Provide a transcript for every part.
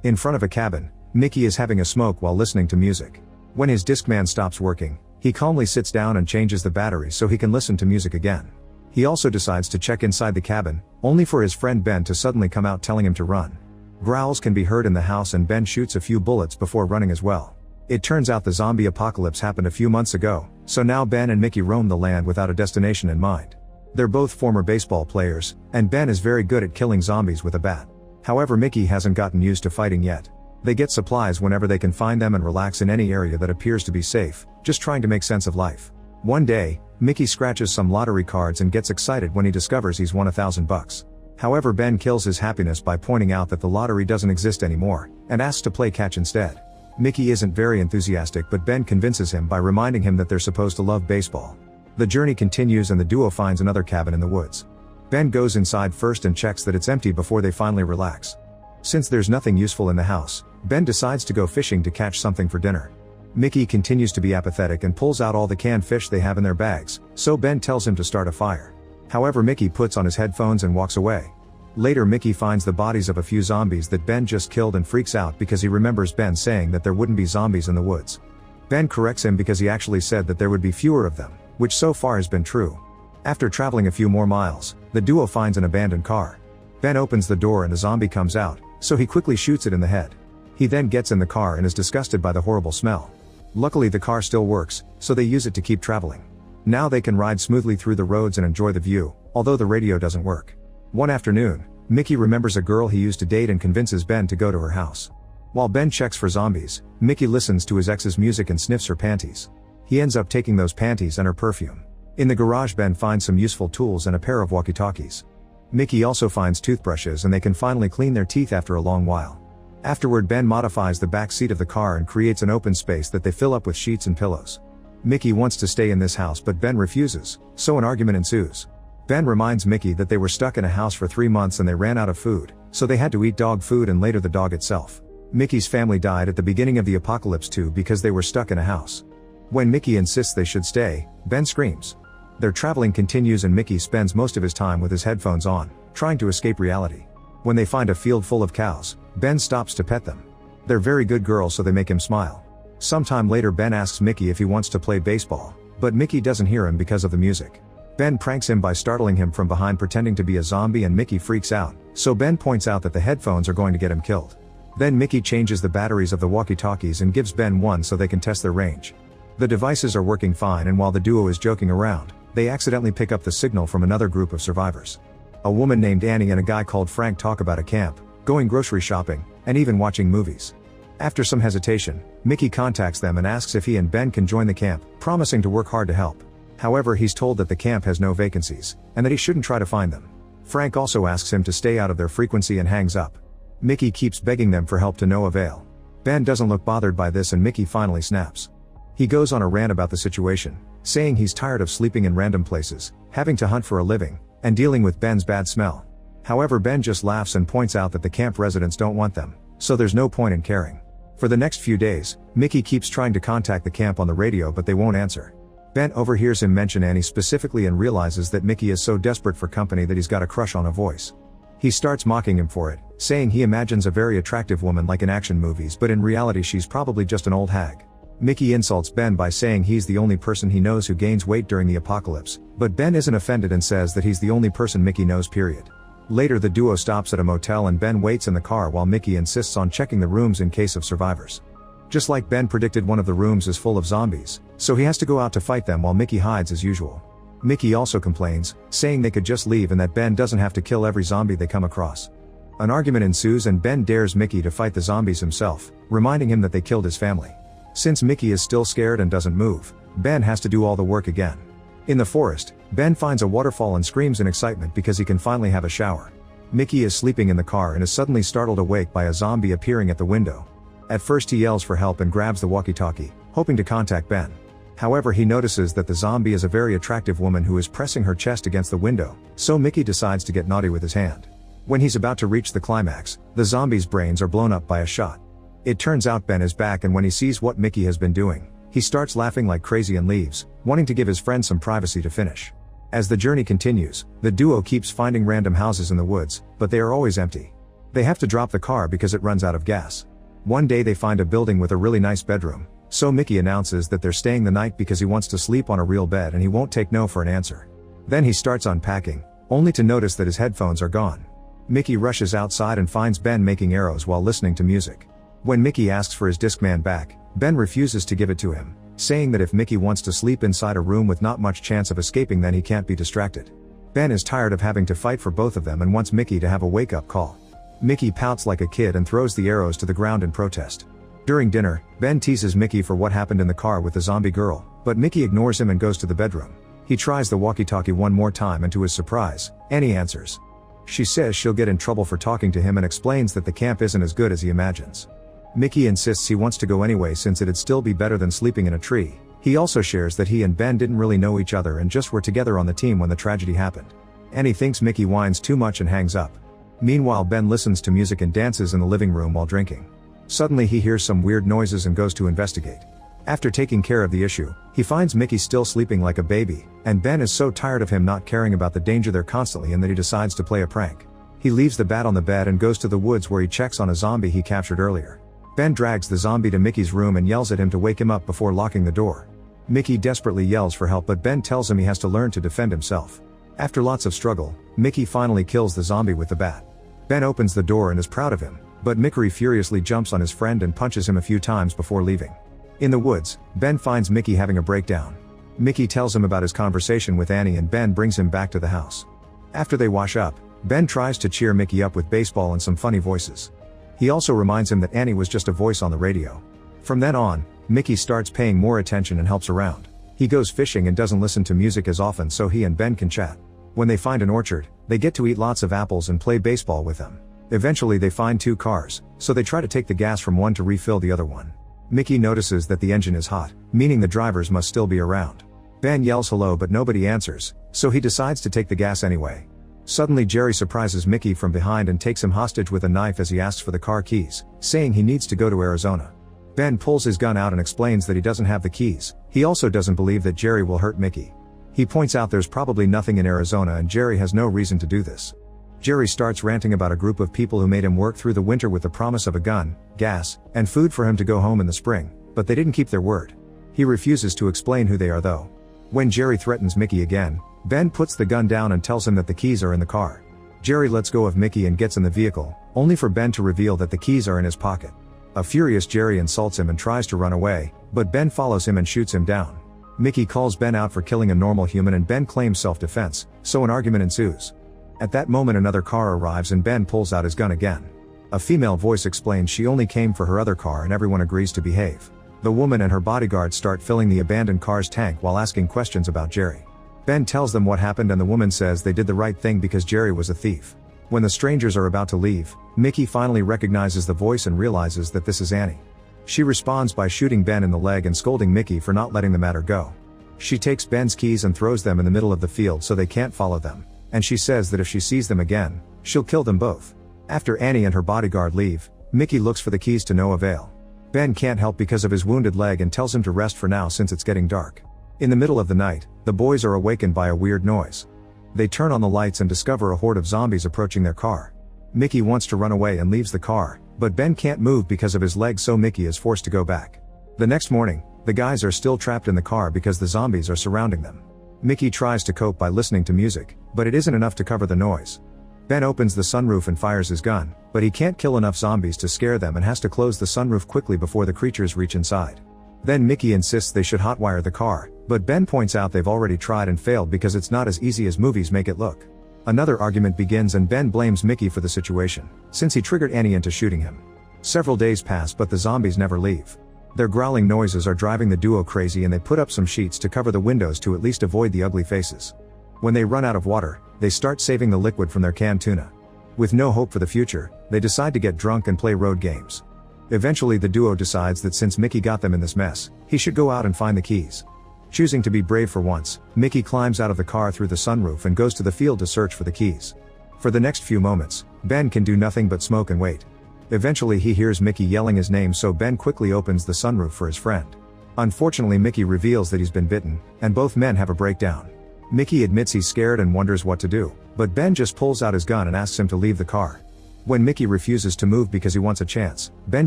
In front of a cabin, Mickey is having a smoke while listening to music. When his Discman stops working, he calmly sits down and changes the batteries so he can listen to music again. He also decides to check inside the cabin, only for his friend Ben to suddenly come out telling him to run. Growls can be heard in the house and Ben shoots a few bullets before running as well. It turns out the zombie apocalypse happened a few months ago, so now Ben and Mickey roam the land without a destination in mind. They're both former baseball players, and Ben is very good at killing zombies with a bat. However, Mickey hasn't gotten used to fighting yet. They get supplies whenever they can find them and relax in any area that appears to be safe, just trying to make sense of life. One day, Mickey scratches some lottery cards and gets excited when he discovers he's won $1,000. However, Ben kills his happiness by pointing out that the lottery doesn't exist anymore, and asks to play catch instead. Mickey isn't very enthusiastic, but Ben convinces him by reminding him that they're supposed to love baseball. The journey continues and the duo finds another cabin in the woods. Ben goes inside first and checks that it's empty before they finally relax. Since there's nothing useful in the house, Ben decides to go fishing to catch something for dinner. Mickey continues to be apathetic and pulls out all the canned fish they have in their bags, so Ben tells him to start a fire. However, Mickey puts on his headphones and walks away. Later, Mickey finds the bodies of a few zombies that Ben just killed and freaks out because he remembers Ben saying that there wouldn't be zombies in the woods. Ben corrects him because he actually said that there would be fewer of them, which so far has been true. After traveling a few more miles, the duo finds an abandoned car. Ben opens the door and a zombie comes out, so he quickly shoots it in the head. He then gets in the car and is disgusted by the horrible smell. Luckily, the car still works, so they use it to keep traveling. Now they can ride smoothly through the roads and enjoy the view, although the radio doesn't work. One afternoon, Mickey remembers a girl he used to date and convinces Ben to go to her house. While Ben checks for zombies, Mickey listens to his ex's music and sniffs her panties. He ends up taking those panties and her perfume. In the garage, Ben finds some useful tools and a pair of walkie-talkies. Mickey also finds toothbrushes and they can finally clean their teeth after a long while. Afterward, Ben modifies the back seat of the car and creates an open space that they fill up with sheets and pillows. Mickey wants to stay in this house but Ben refuses, so an argument ensues. Ben reminds Mickey that they were stuck in a house for 3 months and they ran out of food, so they had to eat dog food and later the dog itself. Mickey's family died at the beginning of the apocalypse too because they were stuck in a house. When Mickey insists they should stay, Ben screams. Their traveling continues and Mickey spends most of his time with his headphones on, trying to escape reality. When they find a field full of cows, Ben stops to pet them. They're very good girls, so they make him smile. Sometime later, Ben asks Mickey if he wants to play baseball, but Mickey doesn't hear him because of the music. Ben pranks him by startling him from behind pretending to be a zombie and Mickey freaks out, so Ben points out that the headphones are going to get him killed. Then Mickey changes the batteries of the walkie-talkies and gives Ben one so they can test their range. The devices are working fine and while the duo is joking around, they accidentally pick up the signal from another group of survivors. A woman named Annie and a guy called Frank talk about a camp, going grocery shopping, and even watching movies. After some hesitation, Mickey contacts them and asks if he and Ben can join the camp, promising to work hard to help. However, he's told that the camp has no vacancies, and that he shouldn't try to find them. Frank also asks him to stay out of their frequency and hangs up. Mickey keeps begging them for help to no avail. Ben doesn't look bothered by this and Mickey finally snaps. He goes on a rant about the situation, saying he's tired of sleeping in random places, having to hunt for a living, and dealing with Ben's bad smell. However, Ben just laughs and points out that the camp residents don't want them, so there's no point in caring. For the next few days, Mickey keeps trying to contact the camp on the radio but they won't answer. Ben overhears him mention Annie specifically and realizes that Mickey is so desperate for company that he's got a crush on a voice. He starts mocking him for it, saying he imagines a very attractive woman like in action movies but in reality she's probably just an old hag. Mickey insults Ben by saying he's the only person he knows who gains weight during the apocalypse, but Ben isn't offended and says that he's the only person Mickey knows, period. Later, the duo stops at a motel and Ben waits in the car while Mickey insists on checking the rooms in case of survivors. Just like Ben predicted, one of the rooms is full of zombies, so he has to go out to fight them while Mickey hides as usual. Mickey also complains, saying they could just leave and that Ben doesn't have to kill every zombie they come across. An argument ensues and Ben dares Mickey to fight the zombies himself, reminding him that they killed his family. Since Mickey is still scared and doesn't move, Ben has to do all the work again. In the forest, Ben finds a waterfall and screams in excitement because he can finally have a shower. Mickey is sleeping in the car and is suddenly startled awake by a zombie appearing at the window. At first he yells for help and grabs the walkie-talkie, hoping to contact Ben. However, he notices that the zombie is a very attractive woman who is pressing her chest against the window, so Mickey decides to get naughty with his hand. When he's about to reach the climax, the zombie's brains are blown up by a shot. It turns out Ben is back and when he sees what Mickey has been doing, he starts laughing like crazy and leaves, wanting to give his friend some privacy to finish. As the journey continues, the duo keeps finding random houses in the woods, but they are always empty. They have to drop the car because it runs out of gas. One day they find a building with a really nice bedroom, so Mickey announces that they're staying the night because he wants to sleep on a real bed and he won't take no for an answer. Then he starts unpacking, only to notice that his headphones are gone. Mickey rushes outside and finds Ben making arrows while listening to music. When Mickey asks for his Discman back, Ben refuses to give it to him, saying that if Mickey wants to sleep inside a room with not much chance of escaping, then he can't be distracted. Ben is tired of having to fight for both of them and wants Mickey to have a wake-up call. Mickey pouts like a kid and throws the arrows to the ground in protest. During dinner, Ben teases Mickey for what happened in the car with the zombie girl, but Mickey ignores him and goes to the bedroom. He tries the walkie-talkie one more time and to his surprise, Annie answers. She says she'll get in trouble for talking to him and explains that the camp isn't as good as he imagines. Mickey insists he wants to go anyway since it'd still be better than sleeping in a tree. He also shares that he and Ben didn't really know each other and just were together on the team when the tragedy happened. Annie thinks Mickey whines too much and hangs up. Meanwhile, Ben listens to music and dances in the living room while drinking. Suddenly he hears some weird noises and goes to investigate. After taking care of the issue, he finds Mickey still sleeping like a baby, and Ben is so tired of him not caring about the danger they're constantly in that he decides to play a prank. He leaves the bat on the bed and goes to the woods where he checks on a zombie he captured earlier. Ben drags the zombie to Mickey's room and yells at him to wake him up before locking the door. Mickey desperately yells for help, but Ben tells him he has to learn to defend himself. After lots of struggle, Mickey finally kills the zombie with the bat. Ben opens the door and is proud of him, but Mickey furiously jumps on his friend and punches him a few times before leaving. In the woods, Ben finds Mickey having a breakdown. Mickey tells him about his conversation with Annie and Ben brings him back to the house. After they wash up, Ben tries to cheer Mickey up with baseball and some funny voices. He also reminds him that Annie was just a voice on the radio. From then on, Mickey starts paying more attention and helps around. He goes fishing and doesn't listen to music as often so he and Ben can chat. When they find an orchard, they get to eat lots of apples and play baseball with them. Eventually they find two cars, so they try to take the gas from one to refill the other one. Mickey notices that the engine is hot, meaning the drivers must still be around. Ben yells hello but nobody answers, so he decides to take the gas anyway. Suddenly Jerry surprises Mickey from behind and takes him hostage with a knife as he asks for the car keys, saying he needs to go to Arizona. Ben pulls his gun out and explains that he doesn't have the keys. He also doesn't believe that Jerry will hurt Mickey. He points out there's probably nothing in Arizona and Jerry has no reason to do this. Jerry starts ranting about a group of people who made him work through the winter with the promise of a gun, gas, and food for him to go home in the spring, but they didn't keep their word. He refuses to explain who they are though. When Jerry threatens Mickey again, Ben puts the gun down and tells him that the keys are in the car. Jerry lets go of Mickey and gets in the vehicle, only for Ben to reveal that the keys are in his pocket. A furious Jerry insults him and tries to run away, but Ben follows him and shoots him down. Mickey calls Ben out for killing a normal human and Ben claims self-defense, so an argument ensues. At that moment another car arrives and Ben pulls out his gun again. A female voice explains she only came for her other car and everyone agrees to behave. The woman and her bodyguards start filling the abandoned car's tank while asking questions about Jerry. Ben tells them what happened and the woman says they did the right thing because Jerry was a thief. When the strangers are about to leave, Mickey finally recognizes the voice and realizes that this is Annie. She responds by shooting Ben in the leg and scolding Mickey for not letting the matter go. She takes Ben's keys and throws them in the middle of the field so they can't follow them, and she says that if she sees them again, she'll kill them both. After Annie and her bodyguard leave, Mickey looks for the keys to no avail. Ben can't help because of his wounded leg and tells him to rest for now since it's getting dark. In the middle of the night, the boys are awakened by a weird noise. They turn on the lights and discover a horde of zombies approaching their car. Mickey wants to run away and leaves the car, but Ben can't move because of his leg so Mickey is forced to go back. The next morning, the guys are still trapped in the car because the zombies are surrounding them. Mickey tries to cope by listening to music, but it isn't enough to cover the noise. Ben opens the sunroof and fires his gun, but he can't kill enough zombies to scare them and has to close the sunroof quickly before the creatures reach inside. Then Mickey insists they should hotwire the car, but Ben points out they've already tried and failed because it's not as easy as movies make it look. Another argument begins and Ben blames Mickey for the situation, since he triggered Annie into shooting him. Several days pass but the zombies never leave. Their growling noises are driving the duo crazy and they put up some sheets to cover the windows to at least avoid the ugly faces. When they run out of water, they start saving the liquid from their canned tuna. With no hope for the future, they decide to get drunk and play road games. Eventually the duo decides that since Mickey got them in this mess, he should go out and find the keys. Choosing to be brave for once, Mickey climbs out of the car through the sunroof and goes to the field to search for the keys. For the next few moments, Ben can do nothing but smoke and wait. Eventually he hears Mickey yelling his name so Ben quickly opens the sunroof for his friend. Unfortunately Mickey reveals that he's been bitten, and both men have a breakdown. Mickey admits he's scared and wonders what to do, but Ben just pulls out his gun and asks him to leave the car. When Mickey refuses to move because he wants a chance, Ben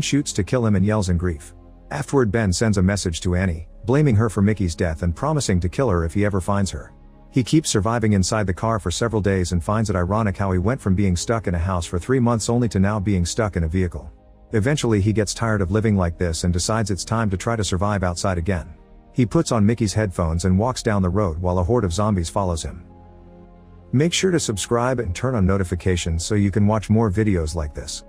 shoots to kill him and yells in grief. Afterward, Ben sends a message to Annie, blaming her for Mickey's death and promising to kill her if he ever finds her. He keeps surviving inside the car for several days and finds it ironic how he went from being stuck in a house for 3 months only to now being stuck in a vehicle. Eventually he gets tired of living like this and decides it's time to try to survive outside again. He puts on Mickey's headphones and walks down the road while a horde of zombies follows him. Make sure to subscribe and turn on notifications so you can watch more videos like this.